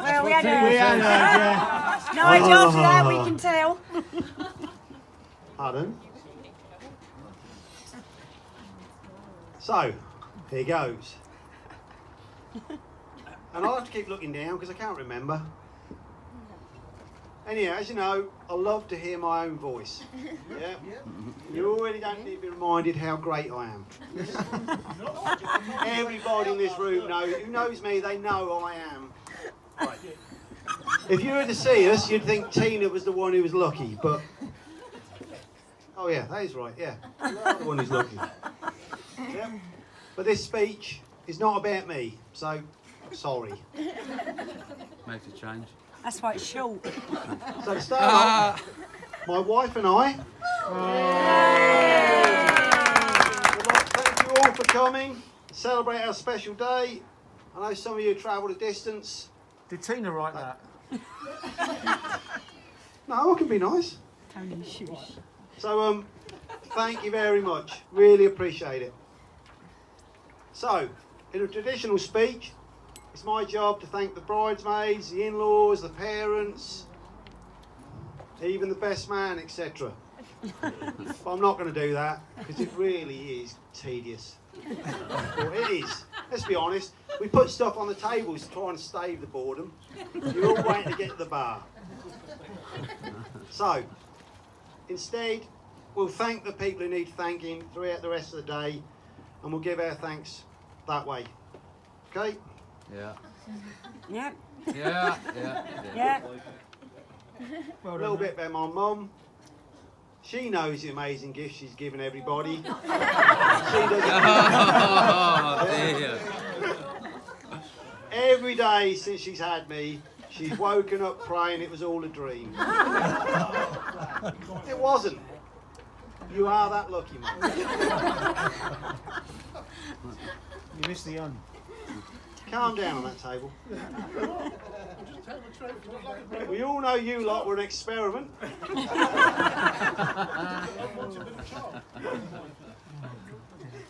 Well, we had heard. yeah. Nigel, after that we can tell. Pardon? So, here goes. And I'll have to keep looking down because I can't remember. Anyhow, as you know, I love to hear my own voice. Yeah? You already don't need to be reminded how great I am. Everybody in this room who knows me, they know I am. Right. If you were to see us, you'd think Tina was the one who was lucky, but... Oh yeah, that is right, yeah. I'm the one who's lucky. Yeah. But this speech is not about me, so sorry. Makes a change. That's why it's short. So to start off, my wife and I would like to thank you all for coming, celebrate our special day. I know some of you travelled a distance. Did Tina write that? No, I can be nice. Tony, shush. So, thank you very much. Really appreciate it. So, in a traditional speech, it's my job to thank the bridesmaids, the in-laws, the parents, even the best man, etc. But I'm not going to do that because it really is tedious. Well, it is. Let's be honest. We put stuff on the tables to try and stave the boredom. You're all waiting to get to the bar. So, instead, we'll thank the people who need thanking throughout the rest of the day, and we'll give our thanks that way. Okay? Yeah. Yep. Yeah. Yep. A little bit about my mum. She knows the amazing gifts she's given everybody. She doesn't. Oh, dear. Every day since she's had me, she's woken up praying it was all a dream. It wasn't. You are that lucky, Mum. You missed the un. Calm down on that table. We all know you lot were an experiment.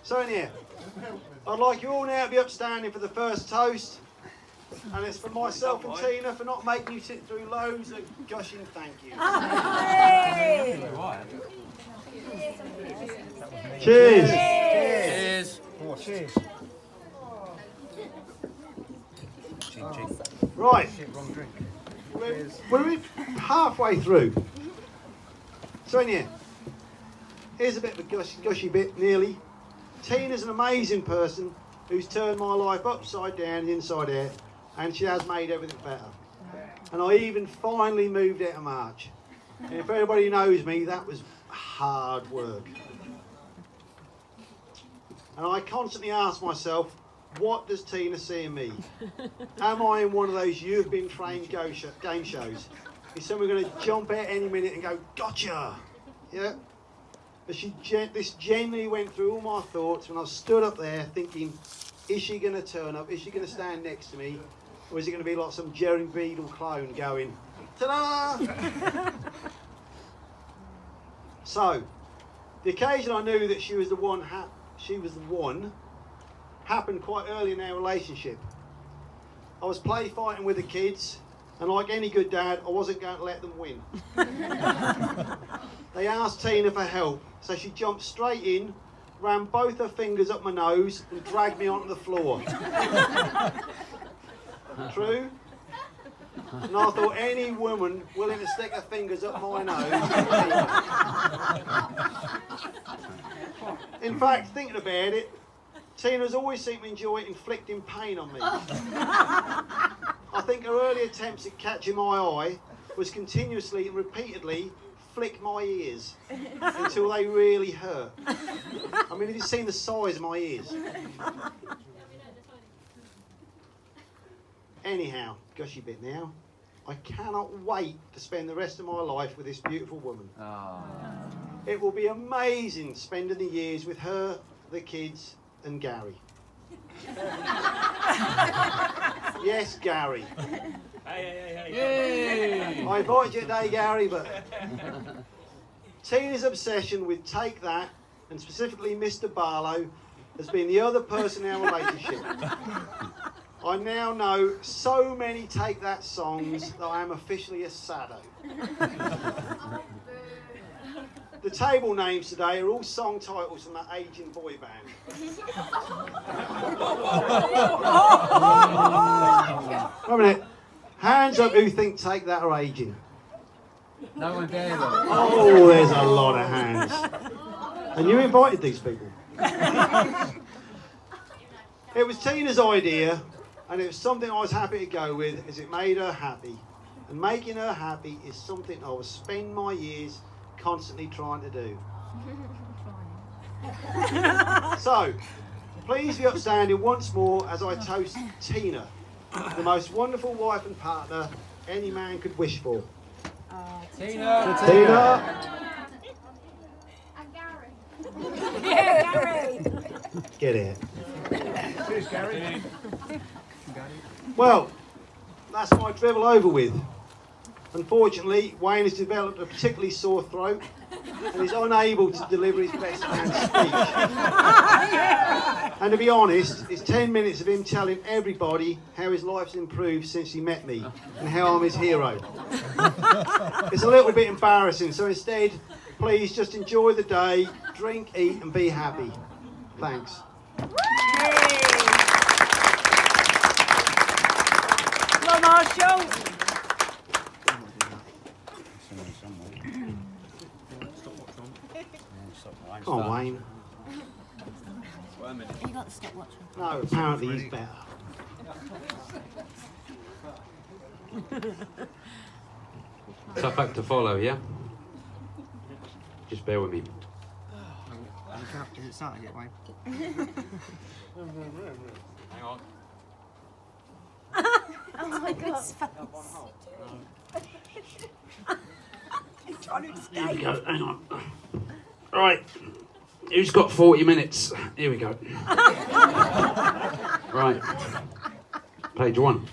So anyhow, I'd like you all now to be upstanding for the first toast. And it's for myself and Tina for not making you sit through loads of gushing thank yous. Cheers. Cheers. Oh, cheers. Right. Shit, wrong drink. We're halfway through. So anyhow, here's a bit of a gushy bit, nearly. Tina's an amazing person who's turned my life upside down and inside out, and she has made everything better. And I even finally moved out of March. And if anybody knows me, that was hard work. And I constantly ask myself, what does Tina see in me? Am I in one of those you've been trained game shows? Is someone going to jump out any minute and go, gotcha? Yeah? But this genuinely went through all my thoughts when I stood up there thinking, is she going to turn up? Is she going to stand next to me? Or is it going to be like some Jerry Beadle clone going, ta-da! So, the occasion I knew that she was the one happened quite early in our relationship. I was play fighting with the kids, and like any good dad, I wasn't going to let them win. They asked Tina for help, so she jumped straight in, ran both her fingers up my nose, and dragged me onto the floor. True? And I thought any woman willing to stick her fingers up my nose. In fact, thinking about it, Tina's always seemed to enjoy inflicting pain on me. I think her early attempts at catching my eye was continuously and repeatedly flick my ears until they really hurt. I mean, have you seen the size of my ears? Anyhow, gushy bit now. I cannot wait to spend the rest of my life with this beautiful woman. Oh. It will be amazing spending the years with her, the kids, and Gary. Yes, Gary. Yay! I invited you today, Gary, but Tina's obsession with Take That, and specifically Mr. Barlow, has been the other person in our relationship. I now know so many Take That songs that I am officially a sado. The table names today are all song titles from that aging boy band. Wait a minute. Hands up who think Take That are aging. No one dares. Oh, there's a lot of hands. And you invited these people. It was Tina's idea, and it was something I was happy to go with, as it made her happy. And making her happy is something I will spend my years constantly trying to do. So, please be upstanding once more as I toast Tina, the most wonderful wife and partner any man could wish for. Tina. Tina! And Gary. Yeah, Gary. Get it. Cheers, Gary. Well, that's my drivel over with. Unfortunately, Wayne has developed a particularly sore throat and is unable to deliver his best man speech. And to be honest, it's 10 minutes of him telling everybody how his life's improved since he met me and how I'm his hero. It's a little bit embarrassing, so instead, please just enjoy the day, drink, eat and be happy. Thanks. Hello, Marshall. Come on, Wayne. You got the stopwatch on. No, apparently he's better. Tough act to follow, yeah? Just bear with me. Is it starting yet, Wayne? Hang on. Oh my god. He's trying to Here we escape. go, hang on. Right, who's got 40 minutes? Here we go. Right, page 1.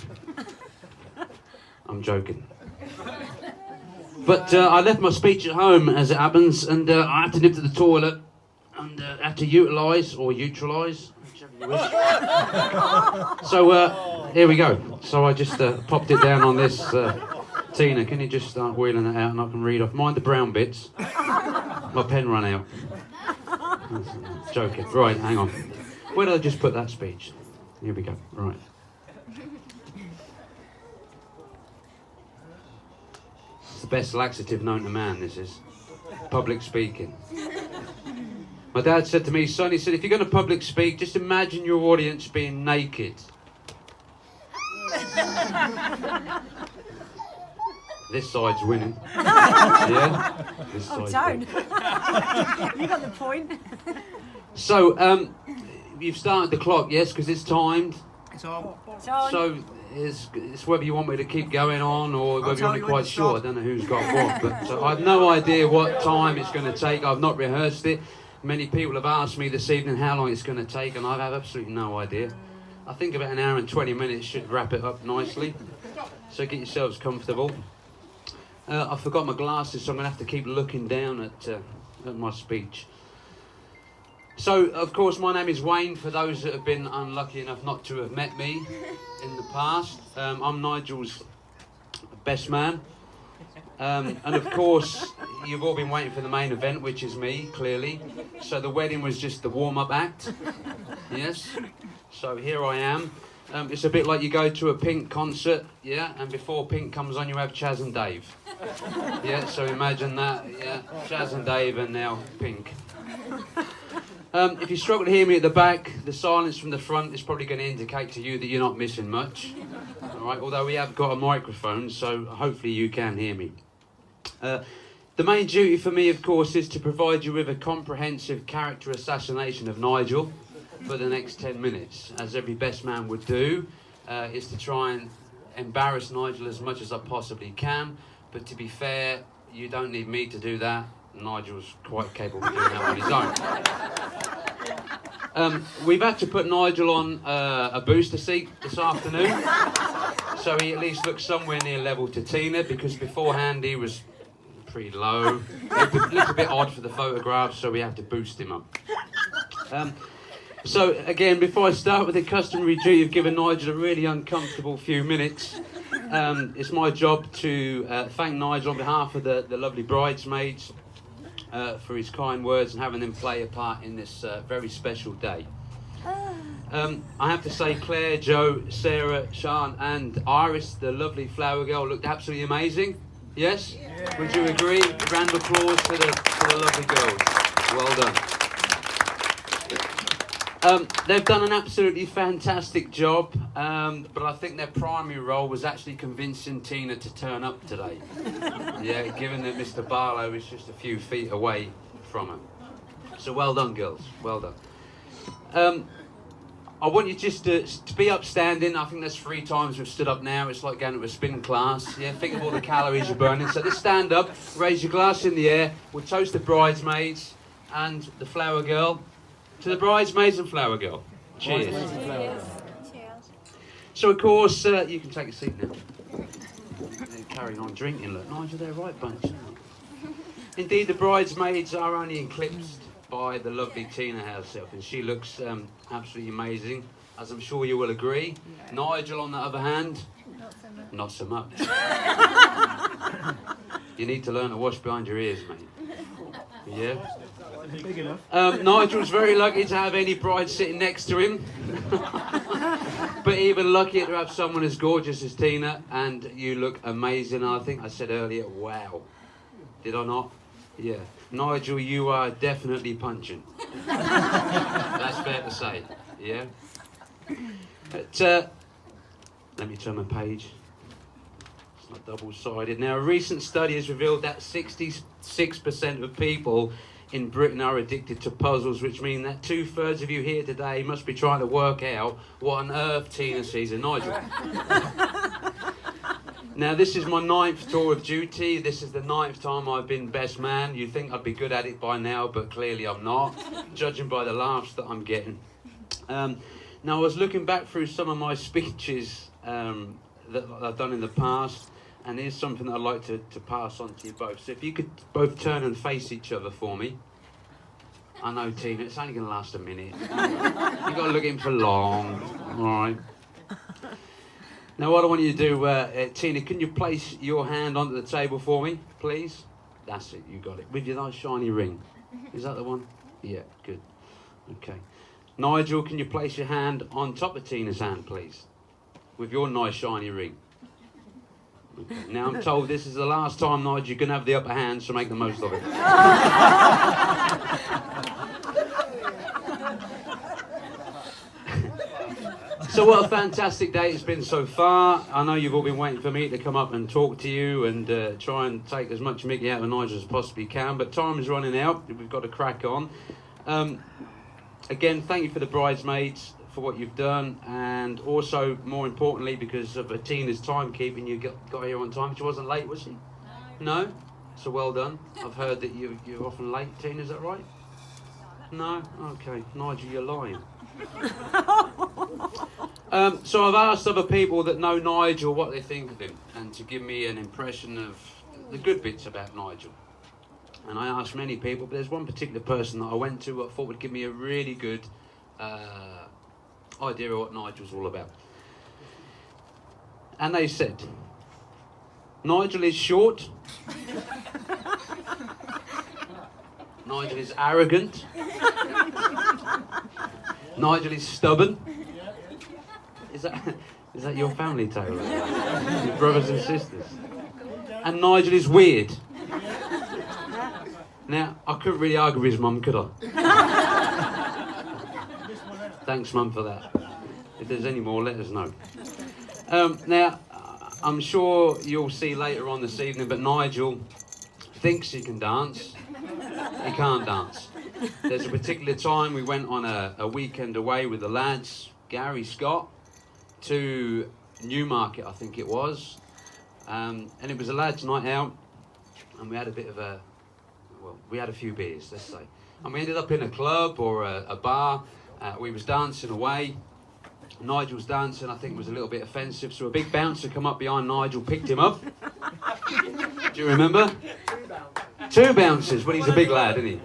I'm joking. But I left my speech at home, as it happens, and I had to nip to the toilet and had to utilise, or utilise, whichever you wish. So here we go. So I just popped it down on this. Tina, can you just start wheeling it out and I can read off? Mind the brown bits. My pen ran out. Joking. Right, hang on. Where did I just put that speech? Here we go. Right. It's the best laxative known to man, this is. Public speaking. My dad said to me, son, he said, if you're going to public speak, just imagine your audience being naked. This side's winning. Yeah? This Oh, side's don't. You got the point. So, you've started the clock, yes, because it's timed. It's on. It's on. So, it's whether you want me to keep going on or whether you're tell not you when quite to sure. I stop. don't know who's got what. But so I've no idea what time it's going to take. I've not rehearsed it. Many people have asked me this evening how long it's going to take, and I have absolutely no idea. I think about an hour and 20 minutes should wrap it up nicely. So get yourselves comfortable. I forgot my glasses, so I'm going to have to keep looking down at my speech. So, of course, my name is Wayne, for those that have been unlucky enough not to have met me in the past. I'm Nigel's best man. And, of course, you've all been waiting for the main event, which is me, clearly. So the wedding was just the warm-up act. Yes. So here I am. It's a bit like you go to a Pink concert, yeah, and before Pink comes on, you have Chaz and Dave. Yeah, so imagine that, yeah, Chaz and Dave and now Pink. If you struggle to hear me at the back, the silence from the front is probably going to indicate to you that you're not missing much. All right, although we have got a microphone, so hopefully you can hear me. The main duty for me, of course, is to provide you with a comprehensive character assassination of Nigel for the next 10 minutes, as every best man would do, is to try and embarrass Nigel as much as I possibly can. But to be fair, you don't need me to do that. Nigel's quite capable of doing that on his own. We've had to put Nigel on a booster seat this afternoon, so he at least looks somewhere near level to Tina, because beforehand he was pretty low. It looked a bit odd for the photograph, so we had to boost him up. So again, before I start with the customary duty of giving Nigel a really uncomfortable few minutes, it's my job to thank Nigel on behalf of the lovely bridesmaids for his kind words and having them play a part in this very special day. I have to say, Claire, Joe, Sarah, Sian and Iris, the lovely flower girl, looked absolutely amazing. Yes? Yeah. Would you agree? Round of applause for the lovely girls. Well done. They've done an absolutely fantastic job, but I think their primary role was actually convincing Tina to turn up today. Yeah, given that Mr. Barlow is just a few feet away from her. So well done, girls. Well done. I want you just to be upstanding. I think that's 3 times we've stood up now. It's like going to a spin class. Yeah, think of all the calories you're burning. So just stand up, raise your glass in the air. We'll toast the bridesmaids and the flower girl. To the bridesmaids and flower girl. Cheers. Cheers. So of course, you can take a seat now. They're carrying on drinking. Look, Nigel, they're a right bunch, aren't they? Indeed, the bridesmaids are only eclipsed by the lovely Tina herself, and she looks absolutely amazing, as I'm sure you will agree. Nigel, on the other hand, not so much. You need to learn to wash behind your ears, mate. Yeah. Big enough. Nigel's very lucky to have any bride sitting next to him, but even luckier to have someone as gorgeous as Tina. And you look amazing. I think I said earlier, wow. Did I not? Yeah. Nigel, you are definitely punching. That's fair to say, yeah? But, let me turn my page. It's not double-sided. Now, a recent study has revealed that 66% of people in Britain are addicted to puzzles, which mean that 2/3 of you here today must be trying to work out what on earth Tina sees in Nigel. Now, this is my 9th tour of duty. This is the 9th time I've been best man. You'd think I'd be good at it by now, but clearly I'm not, judging by the laughs that I'm getting. Now, I was looking back through some of my speeches that I've done in the past, and here's something that I'd like to pass on to you both. So if you could both turn and face each other for me. I know, Tina, it's only going to last a minute. You've got to look in for long. All right. Now, what I want you to do, Tina, can you place your hand onto the table for me, please? That's it, you got it. With your nice shiny ring. Is that the one? Yeah, good. Okay. Nigel, can you place your hand on top of Tina's hand, please? With your nice shiny ring. Okay. Now, I'm told this is the last time, Nigel, you can have the upper hand, so make the most of it. So what a fantastic day it's been so far. I know you've all been waiting for me to come up and talk to you and try and take as much Mickey out of Nigel as possibly can, but time is running out. We've got to crack on. Again, thank you for the bridesmaids for what you've done, and also, more importantly, because of Tina's timekeeping, you got here on time. She wasn't late, was she? No? So well done. I've heard that you're often late, Tina, is that right? No? Okay. Nigel, you're lying. So I've asked other people that know Nigel what they think of him, and to give me an impression of the good bits about Nigel. And I asked many people, but there's one particular person that I went to I thought would give me a really good idea of what Nigel's all about. And they said, Nigel is short. Nigel is arrogant. Nigel is stubborn. Is that your family, Taylor? Your brothers and sisters? And Nigel is weird. Now, I couldn't really argue with his mum, could I? Thanks, Mum, for that. If there's any more, let us know. Now, I'm sure you'll see later on this evening, but Nigel thinks he can dance. He can't dance. There's a particular time we went on a weekend away with the lads, Gary, Scott, to Newmarket, I think it was. And it was a lads' night out, and we had a bit of we had a few beers, let's say. And we ended up in a club or a bar. We was dancing away. Nigel was dancing, I think it was a little bit offensive, so a big bouncer come up behind Nigel, picked him up. Do you remember? 2 bouncers, well, he's a big lad, isn't he?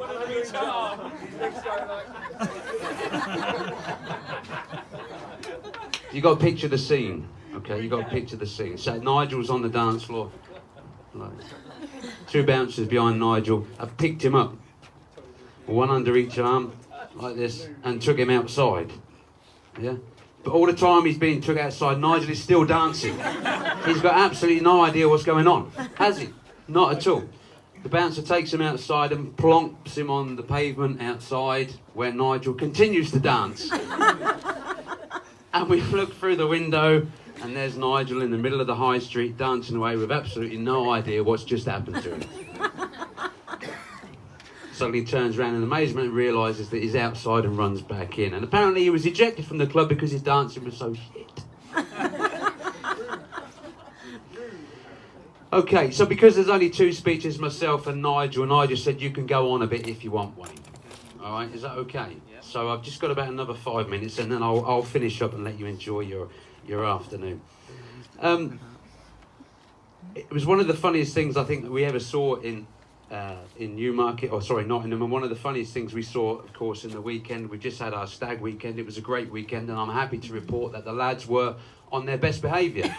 You got to picture the scene. Okay, you got to picture the scene. So Nigel's on the dance floor. Like, two bouncers behind Nigel. I've picked him up, one under each arm, like this, and took him outside. Yeah. But all the time he's being took outside, Nigel is still dancing. He's got absolutely no idea what's going on, has he? Not at all. The bouncer takes him outside and plonks him on the pavement outside where Nigel continues to dance. And we look through the window and there's Nigel in the middle of the high street dancing away with absolutely no idea what's just happened to him. Suddenly turns around in amazement and realises that he's outside and runs back in. And apparently he was ejected from the club because his dancing was so shit. Okay, so because there's only two speeches, myself and Nigel said you can go on a bit if you want, Wayne. All right, is that okay? Yeah. So I've just got about another 5 minutes and then I'll finish up and let you enjoy your afternoon. It was one of the funniest things I think that we ever saw in Newmarket, Nottingham, and one of the funniest things we saw, of course, in the weekend. We just had our stag weekend. It was a great weekend, and I'm happy to report that the lads were on their best behaviour.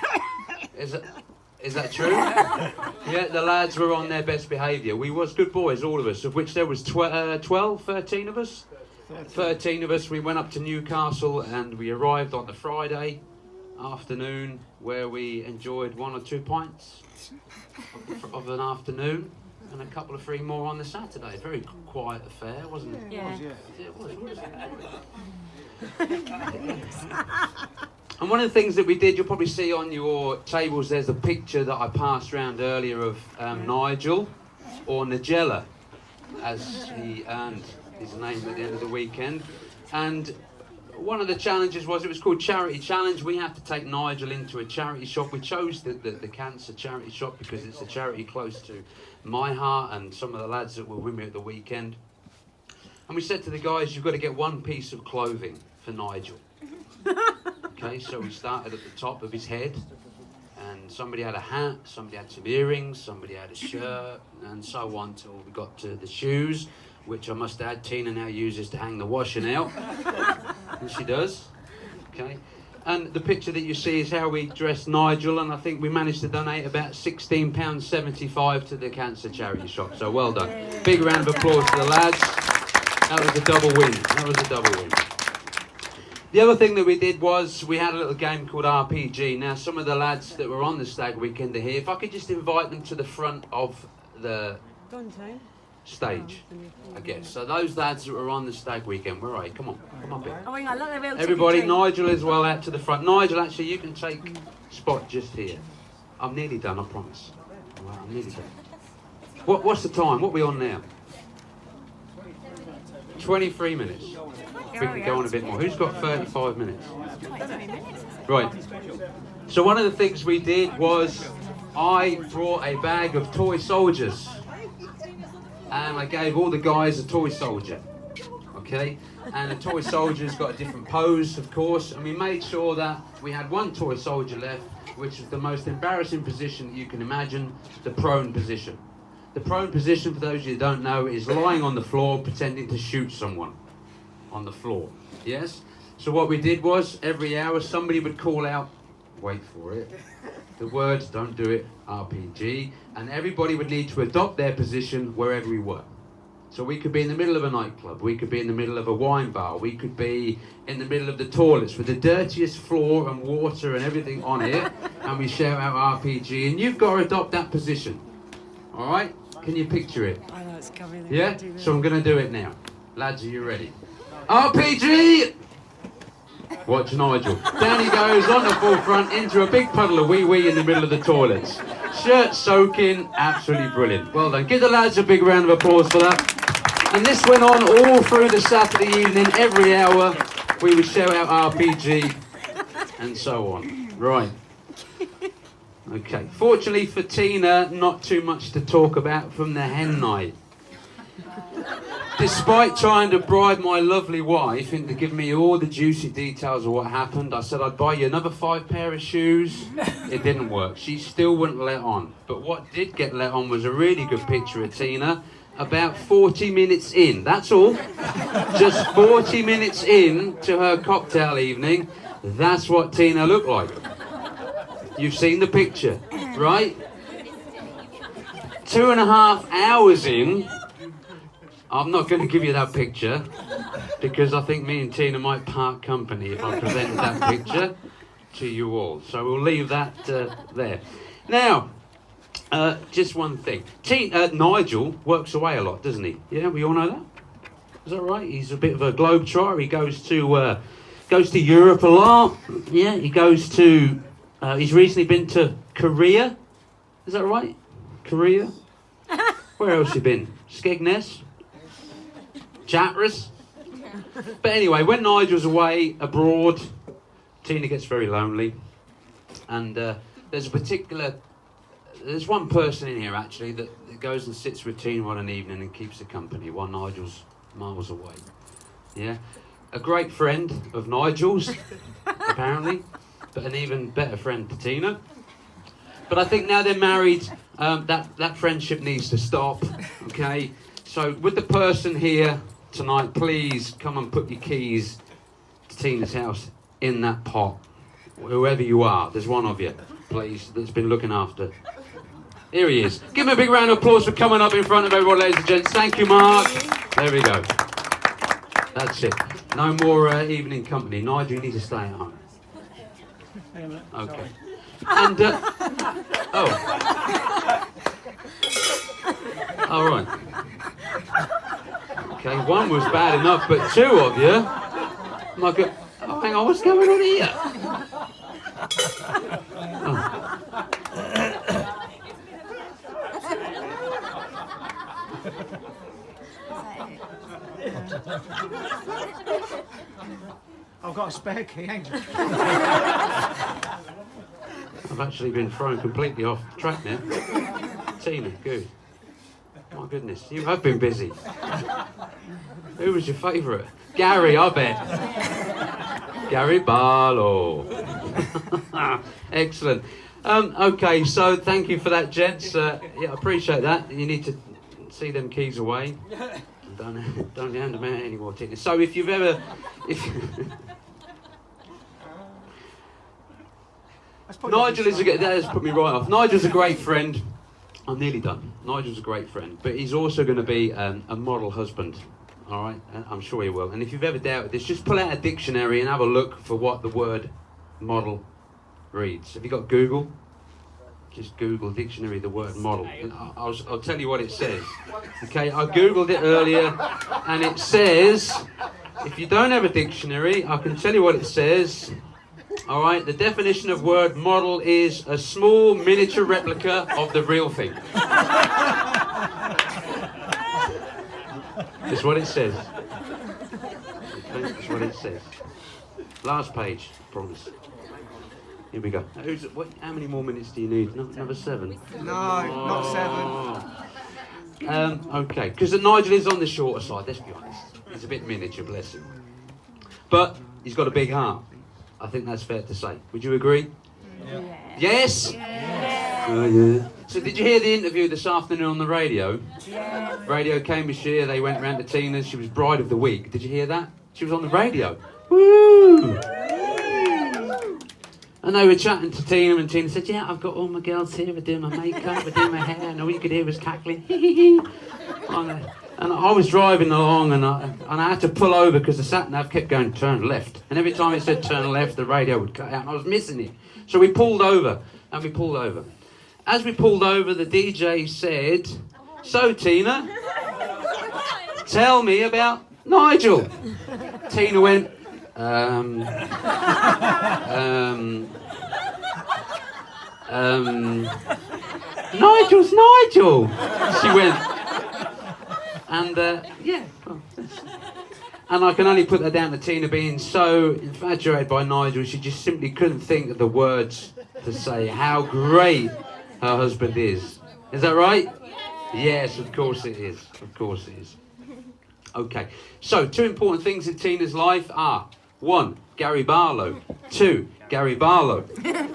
Is that true? Yeah, the lads were on their best behaviour. We was good boys, all of us, of which there was 13 of us. 13 of us. We went up to Newcastle, and we arrived on the Friday afternoon, where we enjoyed 1 or 2 pints of an afternoon. And a couple of 3 more on the Saturday. Very quiet affair, wasn't it? Yeah. It was. And one of the things that we did, you'll probably see on your tables, there's a picture that I passed around earlier of Nigel, or Nigella, as he earned his name at the end of the weekend. And one of the challenges it was called Charity Challenge. We have to take Nigel into a charity shop. We chose the cancer charity shop because it's a charity close to my heart and some of the lads that were with me at the weekend. And we said to the guys, you've got to get 1 piece of clothing for Nigel. Okay, so we started at the top of his head, and somebody had a hat, somebody had some earrings, somebody had a shirt, and so on till we got to the shoes, which I must add Tina now uses to hang the washing out. And she does. Okay. And the picture that you see is how we dressed Nigel, and I think we managed to donate about £16.75 to the cancer charity shop. So well done. Big round of applause to the lads. That was a double win. The other thing that we did was we had a little game called RPG. Now some of the lads that were on the stag weekend are here. If I could just invite them to the front of the stage, I guess. So those lads that were on the stag weekend, where are you? Come on, Bill. Oh, hang on, look, they're Everybody, Nigel as well out to the front. Nigel, actually, you can take spot just here. I'm nearly done, I promise. All right, I'm nearly done. What's the time? What are we on now? 23 minutes. We can go on a bit more. Who's got 35 minutes? Right. So one of the things we did was I brought a bag of toy soldiers. And I gave all the guys a toy soldier. Okay? And the toy soldier's got a different pose, of course. And we made sure that we had 1 toy soldier left, which is the most embarrassing position that you can imagine, the prone position. The prone position, for those of you who don't know, is lying on the floor pretending to shoot someone on the floor. Yes? So what we did was, every hour somebody would call out, wait for it, the words "don't do it" RPG, and everybody would need to adopt their position wherever we were. So we could be in the middle of a nightclub, we could be in the middle of a wine bar, we could be in the middle of the toilets with the dirtiest floor and water and everything on it, and we shout out RPG, and you've got to adopt that position. All right? Can you picture it? I know it's coming. Yeah? So I'm going to do it now. Lads, are you ready? RPG! Watch Nigel. Down he goes on the forefront into a big puddle of wee-wee in the middle of the toilets. Shirt soaking, absolutely brilliant. Well done. Give the lads a big round of applause for that. And this went on all through the Saturday evening. Every hour we would shout out RPG and so on. Right. Okay. Fortunately for Tina, not too much to talk about from the hen night. Despite trying to bribe my lovely wife into giving me all the juicy details of what happened, I said I'd buy you another 5 pair of shoes. It didn't work. She still wouldn't let on. But what did get let on was a really good picture of Tina about 40 minutes in. That's all. Just 40 minutes in to her cocktail evening. That's what Tina looked like. You've seen the picture, right? 2.5 hours in, I'm not going to give you that picture because I think me and Tina might part company if I present that picture to you all. So we'll leave that there. Now, just one thing. Nigel works away a lot, doesn't he? Yeah, we all know that. Is that right? He's a bit of a globetrotter. He goes to Europe a lot. Yeah, he goes to. He's recently been to Korea. Is that right? Korea. Where else you been? Skegness. Chatteris. But anyway, when Nigel's away abroad, Tina gets very lonely, and there's one person in here actually that goes and sits with Tina on an evening and keeps her company while Nigel's miles away. Yeah, a great friend of Nigel's, apparently, but an even better friend to Tina. But I think now they're married, that friendship needs to stop. Okay, so with the person here tonight, please come and put your keys to Tina's house in that pot. Whoever you are, there's one of you, please, that's been looking after. Here he is. Give him a big round of applause for coming up in front of everyone, ladies and gents. Thank you, Mark. There we go. That's it. No more evening company. Nigel, you need to stay at home. Okay. And, all right. Okay, one was bad enough, but two of you. My God. Oh, hang on, what's going on here? Oh. I've got a spare key, ain't you? I've actually been thrown completely off track now. Tina, good. My goodness, you have been busy. Who was your favourite? Gary, I bet. Gary Barlow. Excellent. Okay, so thank you for that, gents. Yeah, I appreciate that. You need to see them keys away. Don't hand them out anymore, Tina. So if you've ever... Nigel is that has put me right off. Nigel's a great friend. I'm nearly done. Nigel's a great friend, but he's also going to be a model husband. All right, I'm sure he will. And if you've ever doubted this, just pull out a dictionary and have a look for what the word model reads. Have you got Google? Just Google dictionary the word model. And I'll tell you what it says. Okay, I Googled it earlier, and it says, if you don't have a dictionary, I can tell you what it says. All right, the definition of word model is a small miniature replica of the real thing. That's what it says. Okay, that's what it says. Last page, promise. Here we go. How many more minutes do you need? Another 7? No, not 7. Okay, because Nigel is on the shorter side, let's be honest. He's a bit miniature, bless him. But he's got a big heart. I think that's fair to say. Would you agree? Yeah. Yes? Yeah. Oh, yeah. So did you hear the interview this afternoon on the radio? Yeah. Radio Cambridgeshire, they went round to Tina's. She was Bride of the Week. Did you hear that? She was on the radio. Woo! And they were chatting to Tina, and Tina said, yeah, I've got all my girls here. We're doing my makeup, we're doing my hair, and all you could hear was cackling. And I was driving along, and I had to pull over because the sat-nav kept going, turn left. And every time it said turn left, the radio would cut out, and I was missing it. So we pulled over, and we pulled over. As we pulled over, the DJ said, so Tina, tell me about Nigel. Tina went, Nigel's Nigel. She went, and yeah, well, and I can only put that down to Tina being so infatuated by Nigel, she just simply couldn't think of the words to say how great her husband is. Is that right? Yes, of course it is. Of course it is. Okay, so 2 important things in Tina's life are 1, Gary Barlow. 2, Gary Barlow.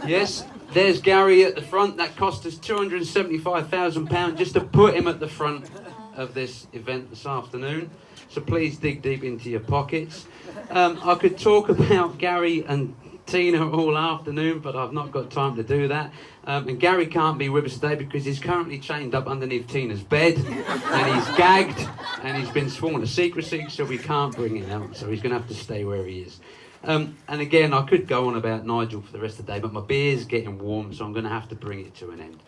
Yes, there's Gary at the front. That cost us £275,000 just to put him at the front of this event this afternoon. So please dig deep into your pockets. I could talk about Gary and Tina all afternoon, but I've not got time to do that. And Gary can't be with us today because he's currently chained up underneath Tina's bed, and he's gagged, and he's been sworn to secrecy, so we can't bring him out. So he's going to have to stay where he is. And again, I could go on about Nigel for the rest of the day, but my beer's getting warm, so I'm going to have to bring it to an end.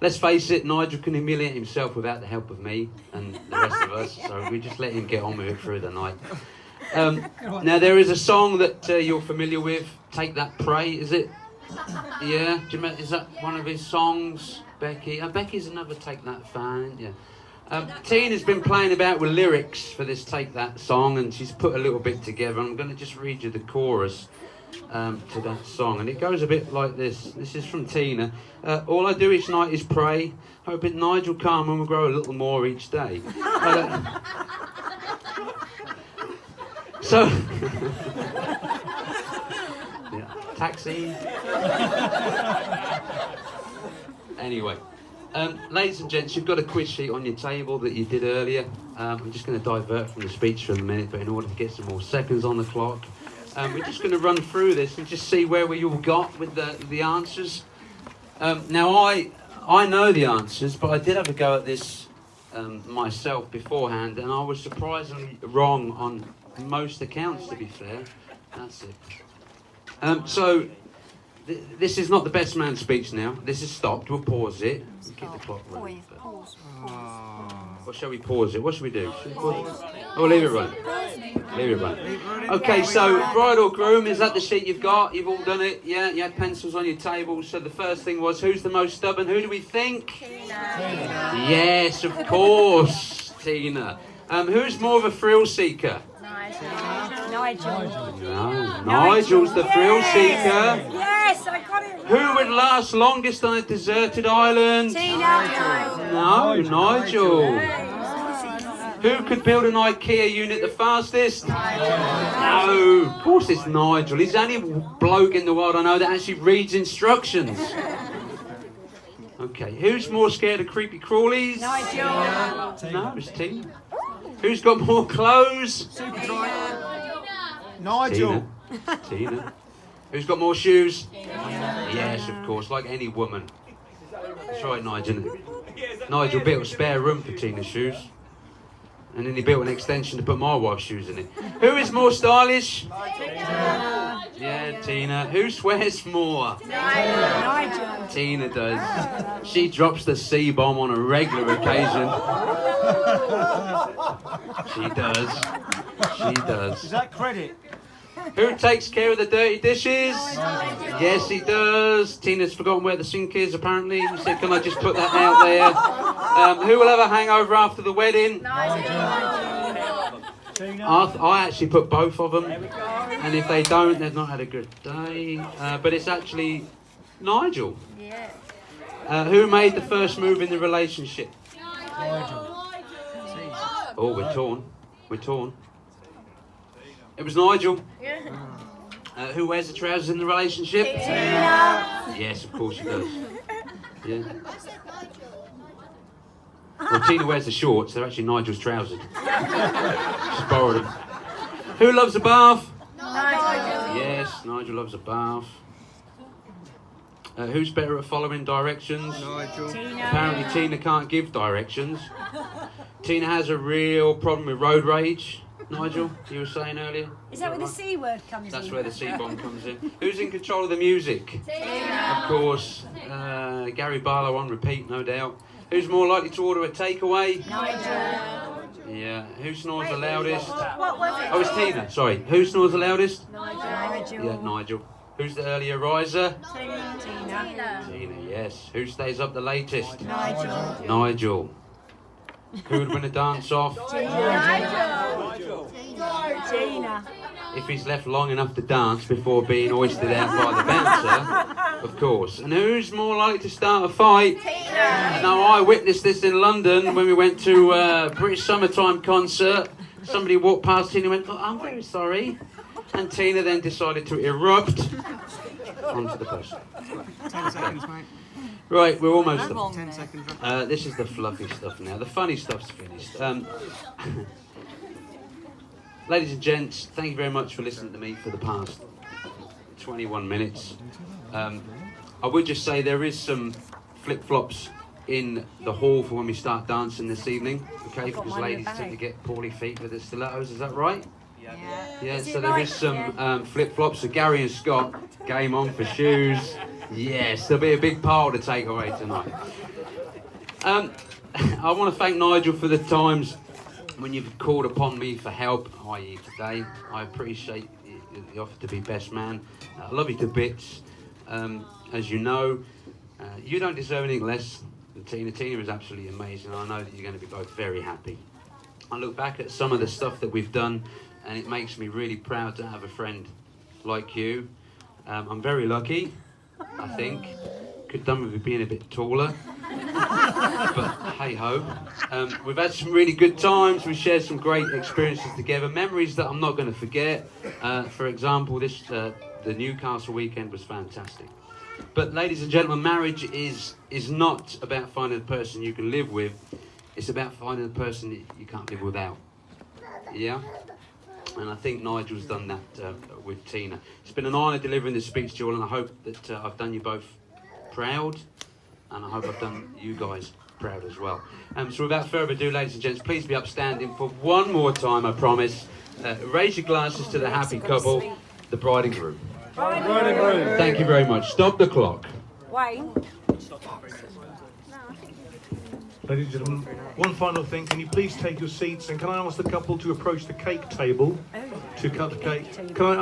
Let's face it, Nigel can humiliate himself without the help of me and the rest of us, so we just let him get on with it through the night. Now, there is a song that you're familiar with, Take That Pray, is it? Yeah? Do you remember, is that one of his songs, Becky? Becky's another Take That fan, yeah. Tina's been playing about with lyrics for this Take That song, and she's put a little bit together. I'm going to just read you the chorus to that song, and it goes a bit like this. This is from Tina. All I do each night is pray, hoping Nigel Carmen will grow a little more each day. So, yeah, taxi. Anyway, ladies and gents, you've got a quiz sheet on your table that you did earlier. I'm just going to divert from the speech for a minute, but in order to get some more seconds on the clock, we're just going to run through this and just see where we all got with the answers. Now, I know the answers, but I did have a go at this myself beforehand, and I was surprisingly wrong on most accounts, to be fair. That's it. This is not the best man speech now. This is stopped. We'll pause it. We'll keep the clock running. Pause. Or shall we pause it? What should we do? Should we pause it? Oh, leave it running. Leave it running. Okay, so bride or groom, is that the sheet you've got? You've all done it? Yeah, you had pencils on your table. So the first thing was, who's the most stubborn? Who do we think? Tina. Yes, of course, Tina. Who's more of a thrill seeker? Nigel. No, Nigel's the thrill seeker. Yes, I got it. Who would last longest on a deserted island? Tina. No, Nigel. Who could build an IKEA unit the fastest? No, of course it's Nigel. He's the only bloke in the world I know that actually reads instructions. Okay, who's more scared of creepy crawlies? Nigel. No, it's Tina. Who's got more clothes? Nigel. Tina. Who's got more shoes? Yes, of course, like any woman. That's right, Nigel. Nigel built a spare room for Tina's shoes. And then he built an extension to put my wife's shoes in it. Who is more stylish? Yeah, Tina. Who swears more? Nigel. Tina does. She drops the C-bomb on a regular occasion. She does. She does. Is that credit? Who takes care of the dirty dishes? Yes, he does. Tina's forgotten where the sink is, apparently. He said, can I just put that out there? Who will have a hangover after the wedding? I actually put both of them. And if they don't, they've not had a good day. But it's actually Nigel. Who made the first move in the relationship? Oh, we're torn. We're torn. It was Nigel. Who wears the trousers in the relationship? Tina. Yes, of course she does. Yeah. Well, Tina wears the shorts. They're actually Nigel's trousers. She's borrowed them. Who loves a bath? Nigel. Yes, Nigel loves a bath. Who's better at following directions? Nigel. Apparently Tina can't give directions. Tina has a real problem with road rage. Nigel, you were saying earlier? Is that where the C word comes in? That's where the C-bomb comes in. Who's in control of the music? Tina. Of course. Gary Barlow on repeat, no doubt. Who's more likely to order a takeaway? Nigel. Yeah. Who snores the loudest? What was it? Oh, it's Tina. Sorry. Who snores the loudest? Nigel. Yeah, Nigel. Who's the earlier riser? Tina. Tina, yes. Who stays up the latest? Nigel. Nigel. Who would win a dance-off? Tina. If he's left long enough to dance before being hoisted out by the bouncer, of course. And who's more likely to start a fight? Tina. Now, I witnessed this in London when we went to a British Summertime concert. Somebody walked past Tina and went, oh, I'm very sorry. And Tina then decided to erupt onto the person. 10 seconds, mate. Right, we're almost done. 10 seconds. This is the fluffy stuff now. The funny stuff's finished. Ladies and gents, thank you very much for listening to me for the past 21 minutes. I would just say there is some flip-flops in the hall for when we start dancing this evening, okay? Because ladies tend to get poorly feet with the stilettos, is that right? Yeah, so there is some flip-flops. So Gary and Scott, game on for shoes. Yes, there'll be a big pile to take away tonight. I want to thank Nigel for the times when you've called upon me for help, i.e. today. I appreciate the offer to be best man. I love you to bits. As you know, you don't deserve anything less than Tina. Tina is absolutely amazing. I know that you're going to be both very happy. I look back at some of the stuff that we've done, and it makes me really proud to have a friend like you. I'm very lucky, I think. Could done with being a bit taller, but hey ho. We've had some really good times. We've shared some great experiences together, memories that I'm not going to forget. For example, the Newcastle weekend was fantastic. But ladies and gentlemen, marriage is not about finding a person you can live with. It's about finding a person that you can't live without. Yeah? And I think Nigel's done that with Tina. It's been an honour delivering this speech to you all, and I hope that I've done you both proud, and I hope I've done you guys proud as well. So without further ado, ladies and gents, please be upstanding for one more time, I promise. Raise your glasses to the happy couple, the bride and groom. Thank you very much. Stop the clock. Wayne. Ladies and gentlemen, one final thing. Can you please take your seats, and can I ask the couple to approach the cake table to cut the cake? Can I